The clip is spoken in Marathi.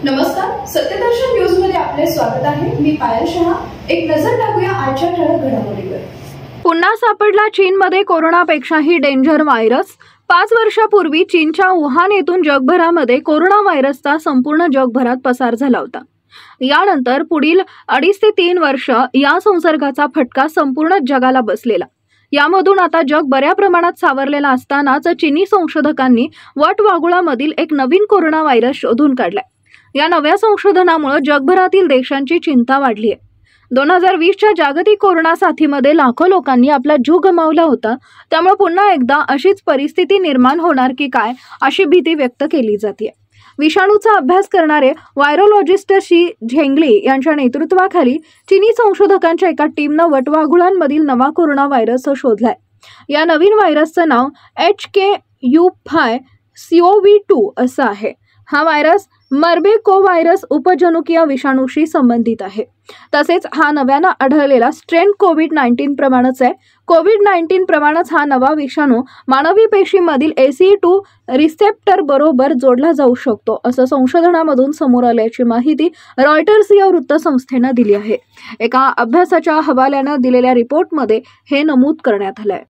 नमस्कार, सत्यदर्शन न्यूज मध्ये आपले स्वागत आहे। मी पायल शहा। एक नजर टाकूया आजच्या ठळक घडामोडीवर। पुन्हा सापडला चीनमध्ये कोरोनापेक्षाही डेंजर व्हायरस। 5 वर्षापूर्वी चीनच्या वुहान येथून जगभरामध्ये कोरोना व्हायरसचा संपूर्ण जगभरात पसार झाला होता। यानंतर पुढील 2.5 ते 3 वर्ष या संसर्गाचा फटका संपूर्ण जगाला बसलेला। यामधून आता जग बऱ्या प्रमाणात सावरलेला असतानाच चीनी संशोधकांनी वटवाघुळामधील एक नवीन कोरोना व्हायरस शोधून काढलाय। या नव्या संशोधनामुळे जगभरातील देशांची चिंता वाढली आहे। 2020च्या जागतिक कोरोना साथीमध्ये लाखो लोकांनी आपला जीव गमावला होता। त्यामुळे पुन्हा एकदा अशीच परिस्थिती निर्माण होणार की काय अशी भीती व्यक्त केली जाते। विषाणूचा अभ्यास करणारे व्हायरोलॉजिस्ट शी झेंगली यांच्या नेतृत्वाखाली चीनी संशोधकांच्या एका टीमने वटवाघुळांमधील नवा कोरोना व्हायरस शोधलाय। या नवीन व्हायरसचं नाव HKU5CoV2 असं आहे। हा व्हायरस मर्बेकोव्हायरस उपजनुकीय विषाणूशी संबंधित आहे। तसेच हा नव्याने आढळलेला स्ट्रेन कोविड-19 प्रमाणच आहे। कोविड-19 प्रमाणच हा नवा विषाणू मानवी पेशीमधील ACE2 रिसेप्टर बरोबर जोडला जाऊ शकतो असं संशोधनामधून समोर आल्याची माहिती रॉयटर्स या वृत्तसंस्थेने दिली आहे। एका अभ्यासाच्या हवाल्याने दिलेल्या रिपोर्टमध्ये हे नमूद करण्यात आलंय।